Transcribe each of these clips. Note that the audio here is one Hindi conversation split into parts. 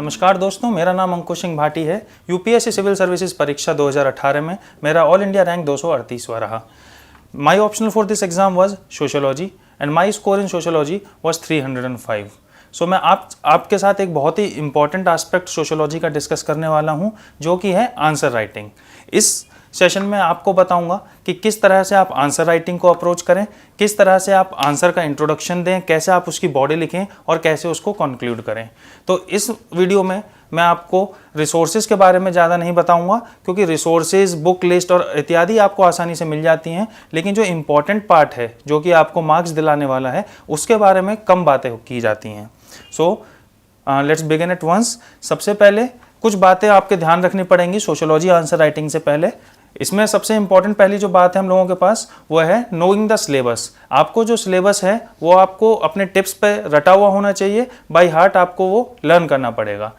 नमस्कार दोस्तों, मेरा नाम अंकुश सिंह भाटी है। यूपीएससी सिविल सर्विसेज परीक्षा 2018 में मेरा ऑल इंडिया रैंक 238वां रहा। My optional for this exam was sociology and my score in sociology was 305। सो मैं आपके साथ एक बहुत ही इंपॉर्टेंट एस्पेक्ट सोशियोलॉजी का डिस्कस करने वाला हूं, जो कि है आंसर राइटिंग। इस सेशन में आपको बताऊंगा कि किस तरह से आप आंसर राइटिंग को अप्रोच करें, किस तरह से आप आंसर का इंट्रोडक्शन दें, कैसे आप उसकी बॉडी लिखें और कैसे उसको कंक्लूड करें। तो इस वीडियो में मैं आपको रिसोर्सेज के बारे में ज़्यादा नहीं बताऊंगा, क्योंकि रिसोर्सेज, बुक लिस्ट और इत्यादि आपको आसानी से मिल जाती हैं, लेकिन जो इम्पॉर्टेंट पार्ट है, जो कि आपको मार्क्स दिलाने वाला है, उसके बारे में कम बातें की जाती हैं। So let's begin at once. सबसे पहले कुछ बातें आपके ध्यान रखनी पड़ेंगी सोशियोलॉजी आंसर राइटिंग से पहले। इसमें सबसे इंपॉर्टेंट पहली जो बात है हम लोगों के पास, वो है नोइंग द सिलेबस। आपको जो सिलेबस है वो आपको अपने टिप्स पे रटा हुआ होना चाहिए, बाय हार्ट आपको वो लर्न करना पड़ेगा।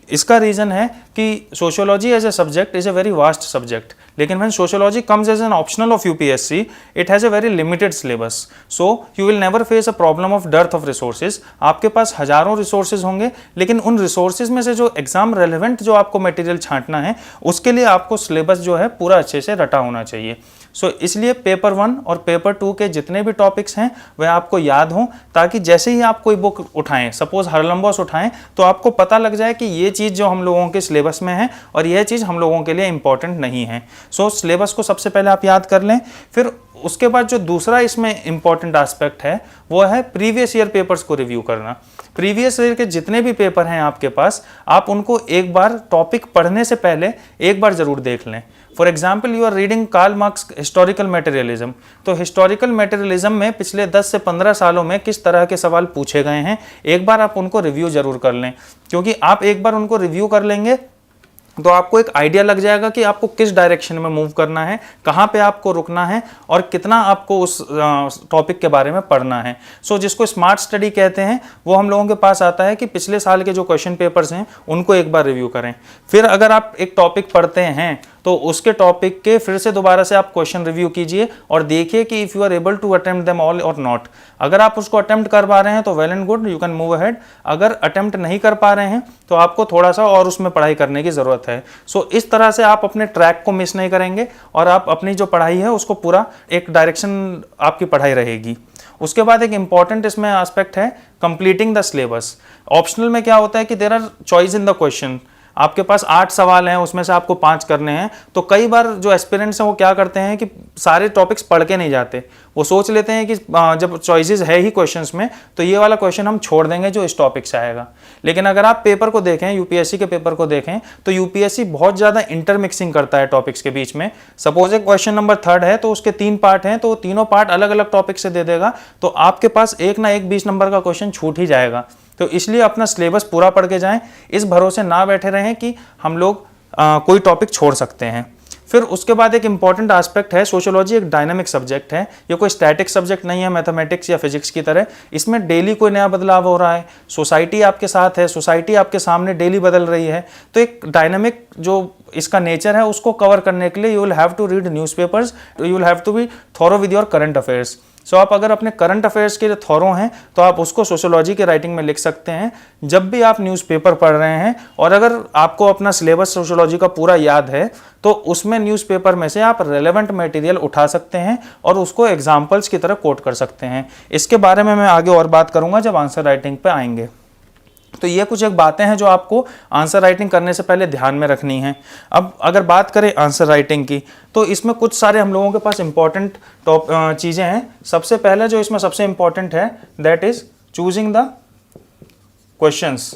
इसका रीज़न है कि sociology as a subject is a very vast subject, लेकिन when sociology comes as an optional of UPSC, it has a very limited syllabus. So you will never face a problem of dearth of resources. आपके पास हज़ारों रिसोर्सेज होंगे, लेकिन उन रिसोर्सेज में से जो एग्जाम रेलिवेंट जो आपको मटेरियल छांटना है, उसके लिए आपको सिलेबस जो है पूरा अच्छे से रटा होना चाहिए। सो इसलिए पेपर 1 और पेपर 2 के जितने भी टॉपिक्स हैं वह आपको याद हों, ताकि जैसे ही आप कोई बुक उठाएं, सपोज हरलंबोस उठाएं, तो आपको पता लग जाए कि ये चीज़ जो हम लोगों के सिलेबस में है और यह चीज़ हम लोगों के लिए इंपॉर्टेंट नहीं है। सो सिलेबस को सबसे पहले आप याद कर लें। फिर उसके बाद जो दूसरा इसमें इंपॉर्टेंट एस्पेक्ट है, वो है प्रीवियस ईयर पेपर्स को रिव्यू करना। प्रीवियस ईयर के जितने भी पेपर हैं आपके पास, आप उनको एक बार टॉपिक पढ़ने से पहले एक बार जरूर देख लें। For example, you are reading Karl Marx historical materialism. तो हिस्टोरिकल मटेरियलिज्म में पिछले 10 से 15 सालों में किस तरह के सवाल पूछे गए हैं, एक बार आप उनको रिव्यू जरूर कर लें, क्योंकि आप एक बार उनको रिव्यू कर लेंगे तो आपको एक आइडिया लग जाएगा कि आपको किस डायरेक्शन में मूव करना है, कहाँ पे आपको रुकना है और कितना आपको उस टॉपिक के बारे में पढ़ना है। सो जिसको स्मार्ट स्टडी कहते हैं, वो हम लोगों के पास आता है कि पिछले साल के जो क्वेश्चन पेपर्स हैं उनको एक बार रिव्यू करें। फिर अगर आप एक टॉपिक पढ़ते हैं तो उसके टॉपिक के फिर से दोबारा से आप क्वेश्चन रिव्यू कीजिए और देखिए कि if you are able to attempt them all और नॉट। अगर आप उसको अटेम्प्ट कर पा रहे हैं तो well and good, you can move ahead. अगर अटेम्प्ट नहीं कर पा रहे हैं तो आपको थोड़ा सा और उसमें पढ़ाई करने की ज़रूरत है। सो इस तरह से आप अपने ट्रैक को मिस नहीं करेंगे और आप अपनी जो पढ़ाई है उसको पूरा एक डायरेक्शन आपकी पढ़ाई रहेगी। उसके बाद एक इंपॉर्टेंट इसमें एस्पेक्ट है कंप्लीटिंग द सिलेबस। ऑप्शनल में क्या होता है कि there are choice in the question. आपके पास 8 सवाल हैं, उसमें से आपको 5 करने हैं। तो कई बार जो एस्पिरेंट्स हैं वो क्या करते हैं कि सारे टॉपिक्स पढ़ के नहीं जाते। वो सोच लेते हैं कि जब चॉइसेस है ही क्वेश्चंस में, तो ये वाला क्वेश्चन हम छोड़ देंगे जो इस टॉपिक से आएगा। लेकिन अगर आप पेपर को देखें, यूपीएससी के पेपर को देखें, तो यूपीएससी बहुत ज़्यादा इंटरमिक्सिंग करता है टॉपिक्स के बीच में। सपोज एक क्वेश्चन नंबर 3 है तो उसके 3 पार्ट हैं, तो तीनों पार्ट अलग अलग टॉपिक से दे देगा, तो आपके पास एक ना एक 20 नंबर का क्वेश्चन छूट ही जाएगा। तो इसलिए अपना सिलेबस पूरा पढ़ के जाएं, इस भरोसे ना बैठे रहें कि हम लोग कोई टॉपिक छोड़ सकते हैं। फिर उसके बाद एक इंपॉर्टेंट एस्पेक्ट है, सोशियोलॉजी एक डायनामिक सब्जेक्ट है, ये कोई स्टैटिक सब्जेक्ट नहीं है मैथमेटिक्स या फिजिक्स की तरह। इसमें डेली कोई नया बदलाव हो रहा है, सोसाइटी आपके साथ है, सोसाइटी आपके सामने डेली बदल रही है। तो एक डायनामिक जो इसका नेचर है उसको कवर करने के लिए you will have to read newspapers, you will have to be thorough with your current affairs. So आप अगर अपने करंट अफेयर्स के थॉरो हैं तो आप उसको सोशियोलॉजी के राइटिंग में लिख सकते हैं जब भी आप न्यूज़पेपर पढ़ रहे हैं। और अगर आपको अपना सिलेबस सोशियोलॉजी का पूरा याद है तो उसमें न्यूज़पेपर में से आप रेलेवेंट मटेरियल उठा सकते हैं और उसको एग्जाम्पल्स की तरह कोट कर सकते हैं। इसके बारे में मैं आगे और बात करूंगा जब आंसर राइटिंग पे आएंगे। तो ये कुछ एक बातें हैं जो आपको आंसर राइटिंग करने से पहले ध्यान में रखनी है। अब अगर बात करें आंसर राइटिंग की, तो इसमें कुछ सारे हम लोगों के पास इंपॉर्टेंट चीज़ें हैं। सबसे पहले जो इसमें सबसे इंपॉर्टेंट है, that is choosing the questions.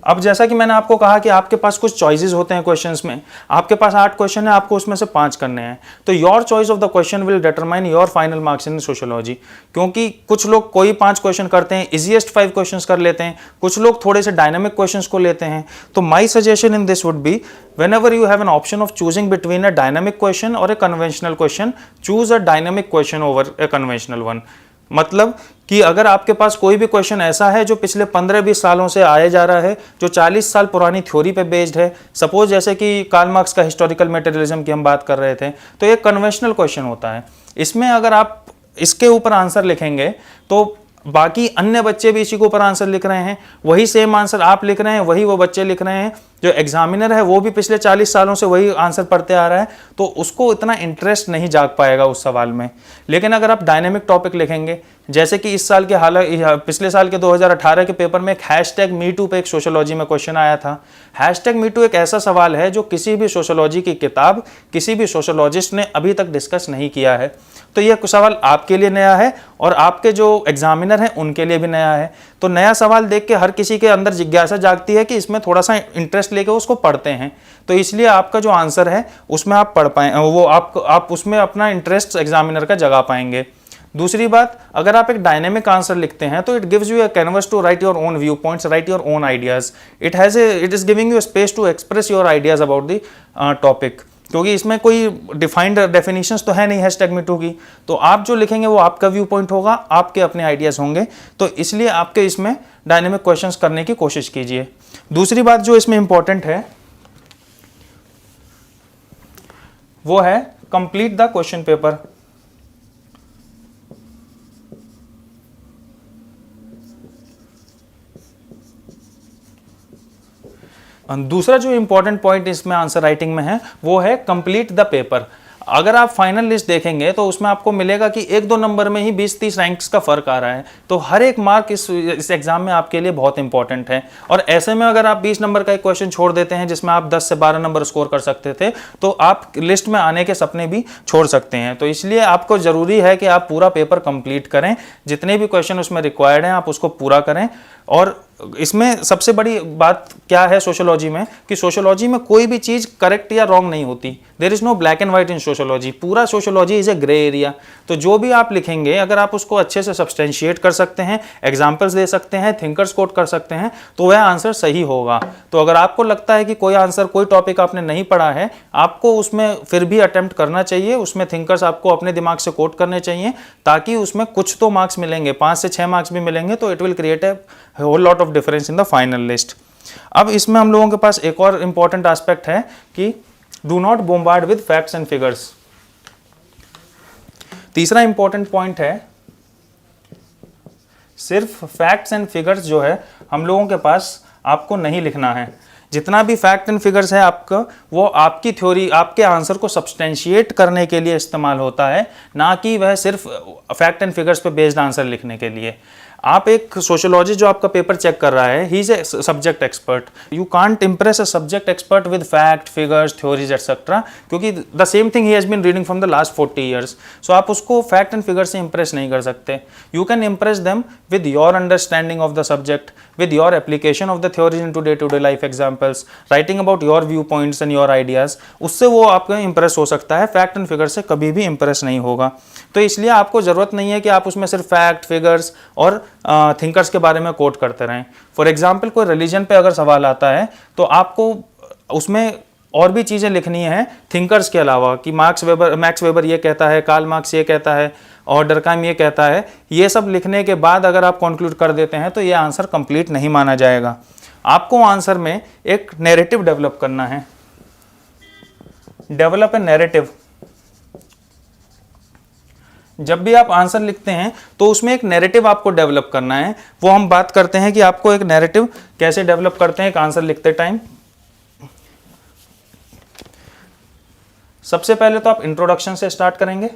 अब जैसा कि मैंने आपको कहा कि आपके पास कुछ चॉइसेस होते हैं क्वेश्चंस में। आपके पास 8 क्वेश्चन है, आपको उसमें से 5 करने हैं। तो your choice of the question will determine your final marks in sociology. क्योंकि कुछ लोग कोई 5 क्वेश्चन करते हैं, इजीएस्ट 5 क्वेश्चंस कर लेते हैं, कुछ लोग थोड़े से डायनामिक क्वेश्चंस को लेते हैं। तो my suggestion in this would be, whenever you have an option of choosing between a dynamic question or a conventional question, choose a dynamic question over a conventional one। मतलब कि अगर आपके पास कोई भी क्वेश्चन ऐसा है जो पिछले 15-20 सालों से आया जा रहा है, जो 40 साल पुरानी थ्योरी पे बेस्ड है, सपोज जैसे कि कार्ल मार्क्स का हिस्टोरिकल मटेरियलिज्म की हम बात कर रहे थे, तो ये कन्वेंशनल क्वेश्चन होता है। इसमें अगर आप इसके ऊपर आंसर लिखेंगे तो बाकी अन्य बच्चे भी इसी के ऊपर आंसर लिख रहे हैं, वही सेम आंसर आप लिख रहे हैं, वही वो बच्चे लिख रहे हैं, जो एग्जामिनर है वो भी पिछले 40 सालों से वही आंसर पढ़ते आ रहा है, तो उसको इतना इंटरेस्ट नहीं जाग पाएगा उस सवाल में। लेकिन अगर आप डायनेमिक टॉपिक लिखेंगे, जैसे कि इस साल के पिछले साल के 2018 के पेपर में एक #MeToo पे एक सोशियोलॉजी में क्वेश्चन आया था। #MeToo एक ऐसा सवाल है जो किसी भी सोशियोलॉजी की किताब, किसी भी सोशियोलॉजिस्ट ने अभी तक डिस्कस नहीं किया है। तो यह सवाल आपके लिए नया है और आपके जो एग्जामिनर हैं उनके लिए भी नया है। तो नया सवाल देख के हर किसी के अंदर जिज्ञासा जागती है कि इसमें थोड़ा सा इंटरेस्ट लेके उसको पढ़ते हैं। तो इसलिए आपका जो आंसर है उसमें आप पढ़ पाए, वो आप उसमें अपना इंटरेस्ट एग्जामिनर का जगा पाएंगे। दूसरी बात, अगर आप एक डायनेमिक आंसर लिखते हैं तो it gives you a canvas to write your own view points, write your own ideas. It is giving you space to express your ideas about the topic, क्योंकि इसमें कोई डिफाइंड डेफिनेशंस तो है नहीं #MeToo की। तो आप जो लिखेंगे वो आपका व्यू पॉइंट होगा, आपके अपने आइडियाज होंगे। तो इसलिए आपके इसमें डायनेमिक क्वेश्चंस करने की कोशिश कीजिए। दूसरी बात जो इसमें इंपॉर्टेंट है वो है कंप्लीट द क्वेश्चन पेपर। दूसरा जो इंपॉर्टेंट पॉइंट इसमें आंसर राइटिंग में है वो है कंप्लीट द पेपर। अगर आप फाइनल लिस्ट देखेंगे तो उसमें आपको मिलेगा कि 1-2 नंबर में ही 20-30 रैंक्स का फर्क आ रहा है। तो हर एक मार्क इस एग्जाम में आपके लिए बहुत इंपॉर्टेंट है। और ऐसे में अगर आप 20 नंबर का एक क्वेश्चन छोड़ देते हैं जिसमें आप 10 से 12 नंबर स्कोर कर सकते थे, तो आप लिस्ट में आने के सपने भी छोड़ सकते हैं। तो इसलिए आपको जरूरी है कि आप पूरा पेपर कंप्लीट करें, जितने भी क्वेश्चन उसमें रिक्वायर्ड हैं आप उसको पूरा करें। और इसमें सबसे बड़ी बात क्या है सोशियोलॉजी में, कि सोशियोलॉजी में कोई भी चीज़ करेक्ट या रॉन्ग नहीं होती। There is no black and white in sociology. पूरा sociology is a grey area. तो जो भी आप लिखेंगे अगर आप उसको अच्छे से सब्सटेंशिएट कर सकते हैं, एग्जाम्पल्स दे सकते हैं, थिंकर्स कोट कर सकते हैं, तो वह आंसर सही होगा। तो अगर आपको लगता है कि कोई आंसर, कोई टॉपिक आपने नहीं पढ़ा है, आपको उसमें फिर भी अटेम्प्ट करना चाहिए। उसमें थिंकर्स आपको अपने दिमाग से कोट करने चाहिए, ताकि उसमें कुछ तो मार्क्स मिलेंगे, 5 से 6 मार्क्स भी मिलेंगे। तो it will create a whole lot of difference in the final list. अब इसमें हम लोगों के पास एक और इंपॉर्टेंट एस्पेक्ट है कि do not bombard with facts and figures. तीसरा इंपॉर्टेंट पॉइंट है, सिर्फ फैक्ट्स एंड फिगर्स जो है हम लोगों के पास आपको नहीं लिखना है। जितना भी फैक्ट एंड फिगर्स है आपका, वो आपकी थ्योरी, आपके आंसर को सब्सटेंशिएट करने के लिए इस्तेमाल होता है, ना कि वह सिर्फ फैक्ट एंड फिगर्स पे बेस्ड आंसर लिखने के लिए। आप एक सोशियोलॉजिस्ट जो आपका पेपर चेक कर रहा है, he is a subject expert. You can't impress a subject expert with fact, figures, theories etcetera, क्योंकि the same thing he has been reading from the last 40 years. सो आप उसको फैक्ट एंड फिगर से इंप्रेस नहीं कर सकते। You can impress them with your understanding of the subject, with your application of the theories into day-to-day life examples, writing about your viewpoints and your ideas, उससे वो आपका इंप्रेस हो सकता है। फैक्ट एंड फिगर से कभी भी इंप्रेस नहीं होगा। तो इसलिए आपको ज़रूरत नहीं है कि आप उसमें सिर्फ फैक्ट, फिगर्स और थिंकर्स के बारे में कोट करते रहें। फॉर एग्जाम्पल, कोई रिलीजन पे अगर सवाल आता है तो आपको उसमें और भी चीज़ें लिखनी है थिंकर्स के अलावा, कि मैक्स वेबर ये कहता है, कार्ल मार्क्स ये कहता है और डर्कहाइम ये कहता है। ये सब लिखने के बाद अगर आप कंक्लूड कर देते हैं तो ये आंसर कंप्लीट नहीं माना जाएगा। आपको आंसर में एक नैरेटिव डेवलप करना है। Develop a narrative. जब भी आप आंसर लिखते हैं तो उसमें एक नैरेटिव आपको डेवलप करना है। वो हम बात करते हैं कि आपको एक नैरेटिव कैसे डेवलप करते हैं एक आंसर लिखते टाइम। सबसे पहले तो आप इंट्रोडक्शन से स्टार्ट करेंगे।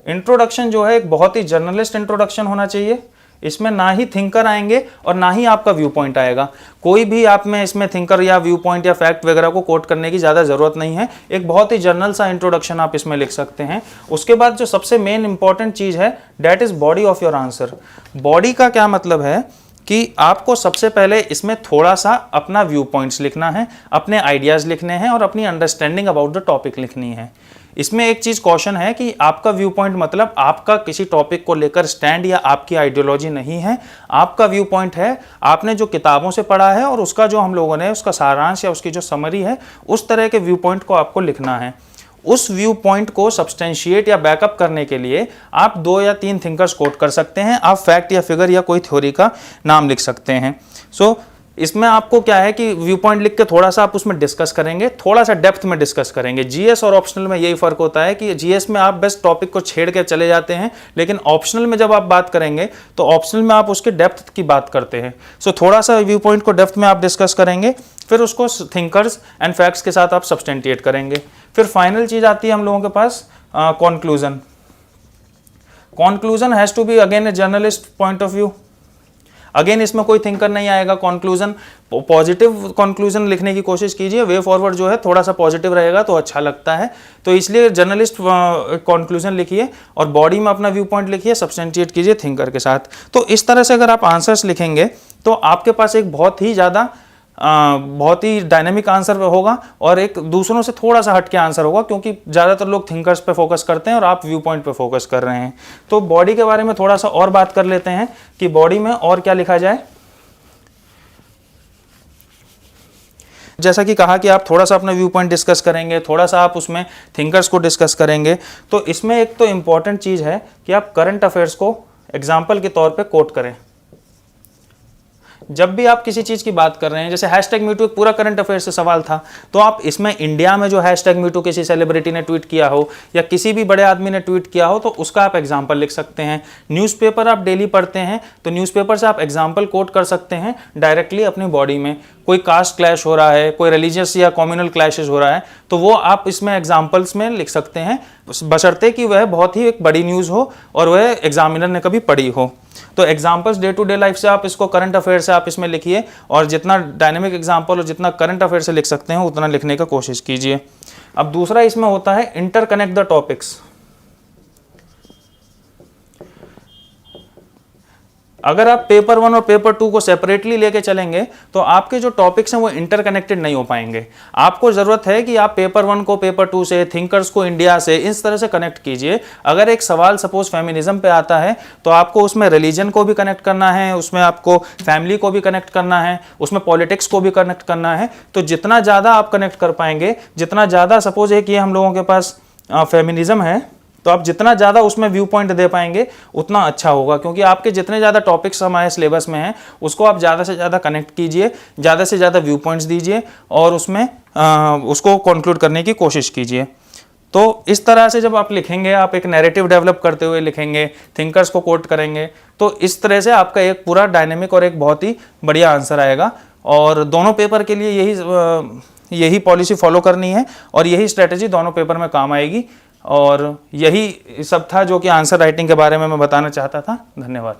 इंट्रोडक्शन जो है एक बहुत ही जर्नलिस्ट इंट्रोडक्शन होना चाहिए। इसमें ना ही थिंकर आएंगे और ना ही आपका व्यू पॉइंट आएगा। कोई भी आप में इसमें थिंकर या व्यू पॉइंट या फैक्ट वगैरह को कोट करने की ज़्यादा ज़रूरत नहीं है। एक बहुत ही जर्नल सा इंट्रोडक्शन आप इसमें लिख सकते हैं। उसके बाद जो सबसे मेन इंपॉर्टेंट चीज़ है, that is body of your answer. Body का क्या मतलब है कि आपको सबसे पहले इसमें थोड़ा सा अपना व्यू पॉइंट्स लिखना है, अपने आइडियाज़ लिखने हैं और अपनी अंडरस्टैंडिंग अबाउट द टॉपिक लिखनी है। इसमें एक चीज़ कॉशन है कि आपका व्यू पॉइंट मतलब आपका किसी टॉपिक को लेकर स्टैंड या आपकी आइडियोलॉजी नहीं है। आपका व्यू पॉइंट है आपने जो किताबों से पढ़ा है और उसका जो हम लोगों ने उसका सारांश या उसकी जो समरी है, उस तरह के व्यू पॉइंट को आपको लिखना है। उस व्यू पॉइंट को सब्सटेंशिएट या बैकअप करने के लिए आप 2 या 3 थिंकर्स कोट कर सकते हैं। आप फैक्ट या फिगर या कोई थ्योरी का नाम लिख सकते हैं। सो इसमें आपको क्या है कि व्यू पॉइंट लिख के थोड़ा सा आप उसमें डिस्कस करेंगे, थोड़ा सा डेप्थ में डिस्कस करेंगे। जीएस और ऑप्शनल में यही फर्क होता है कि जीएस में आप बस टॉपिक को छेड़ के चले जाते हैं, लेकिन ऑप्शनल में जब आप बात करेंगे तो ऑप्शनल में आप उसके डेप्थ की बात करते हैं। सो थोड़ा सा व्यू पॉइंट को डेप्थ में आप डिस्कस करेंगे, फिर उसको थिंकर्स एंड फैक्ट्स के साथ आप सब्सटेंटिएट करेंगे। फिर फाइनल चीज आती है हम लोगों के पास conclusion. Conclusion has to be again a journalist point of view. Again इसमें कोई थिंकर नहीं आएगा। कॉन्क्लूजन पॉजिटिव कॉन्क्लूजन लिखने की कोशिश कीजिए, वे फॉरवर्ड जो है थोड़ा सा पॉजिटिव रहेगा तो अच्छा लगता है। तो इसलिए जर्नलिस्ट कॉन्क्लूजन लिखिए और बॉडी में अपना व्यू पॉइंट लिखिए, सब्सटेंटिएट कीजिए थिंकर के साथ। तो इस तरह से अगर आप आंसर्स लिखेंगे तो आपके पास एक बहुत ही डायनेमिक आंसर होगा और एक दूसरों से थोड़ा सा हटके आंसर होगा, क्योंकि ज़्यादातर लोग थिंकर्स पे फोकस करते हैं और आप व्यू पॉइंट पे फोकस कर रहे हैं। तो बॉडी के बारे में थोड़ा सा और बात कर लेते हैं कि बॉडी में और क्या लिखा जाए। जैसा कि कहा कि आप थोड़ा सा अपना व्यू पॉइंट डिस्कस करेंगे, थोड़ा सा आप उसमें थिंकर्स को डिस्कस करेंगे। तो इसमें एक तो इंपॉर्टेंट चीज़ है कि आप करंट अफेयर्स को एग्जाम्पल के तौर पर कोट करें। जब भी आप किसी चीज की बात कर रहे हैं, जैसे हैशटैग मीटू एक पूरा करंट अफेयर से सवाल था, तो आप इसमें इंडिया में जो हैशटैग मीटू किसी सेलिब्रिटी ने ट्वीट किया हो या किसी भी बड़े आदमी ने ट्वीट किया हो, तो उसका आप एग्जांपल लिख सकते हैं। न्यूज़पेपर आप डेली पढ़ते हैं तो न्यूज़पेपर से आप एग्जांपल कोट कर सकते हैं डायरेक्टली अपनी बॉडी में। कोई कास्ट क्लैश हो रहा है, कोई रिलीजियस या कम्युनल क्लैशेज हो रहा है, तो वो आप इसमें एग्जाम्पल्स में लिख सकते हैं, बशर्ते कि वह बहुत ही एक बड़ी न्यूज़ हो और वह एग्जामिनर ने कभी पढ़ी हो। तो examples day to day life से आप इसको, करंट अफेयर से आप इसमें लिखिए और जितना डायनेमिक एग्जाम्पल और जितना करंट अफेयर से लिख सकते हैं उतना लिखने का कोशिश कीजिए। अब दूसरा इसमें होता है इंटरकनेक्ट द टॉपिक्स। अगर आप पेपर 1 और पेपर 2 को सेपरेटली लेके चलेंगे तो आपके जो टॉपिक्स हैं वो इंटरकनेक्टेड नहीं हो पाएंगे। आपको जरूरत है कि आप पेपर 1 को पेपर 2 से, थिंकर्स को इंडिया से, इस तरह से कनेक्ट कीजिए। अगर एक सवाल सपोज फेमिनिज्म पे आता है तो आपको उसमें रिलीजन को भी कनेक्ट करना है, उसमें आपको फैमिली को भी कनेक्ट करना है, उसमें पॉलिटिक्स को भी कनेक्ट करना है। तो जितना ज़्यादा आप कनेक्ट कर पाएंगे, जितना ज़्यादा, सपोज है कि हम लोगों के पास फेमिनिज्म है, तो आप जितना ज़्यादा उसमें व्यू पॉइंट दे पाएंगे उतना अच्छा होगा, क्योंकि आपके जितने ज़्यादा टॉपिक्स हमारे सिलेबस में हैं उसको आप ज़्यादा से ज़्यादा कनेक्ट कीजिए, ज़्यादा से ज़्यादा व्यू पॉइंट्स दीजिए और उसमें उसको कंक्लूड करने की कोशिश कीजिए। तो इस तरह से जब आप लिखेंगे, आप एक नैरेटिव डेवलप करते हुए लिखेंगे, थिंकर्स को कोट करेंगे, तो इस तरह से आपका एक पूरा डायनेमिक और एक बहुत ही बढ़िया आंसर आएगा। और दोनों पेपर के लिए यही पॉलिसी फॉलो करनी है और यही स्ट्रेटेजी दोनों पेपर में काम आएगी। और यही सब था जो कि आंसर राइटिंग के बारे में मैं बताना चाहता था। धन्यवाद।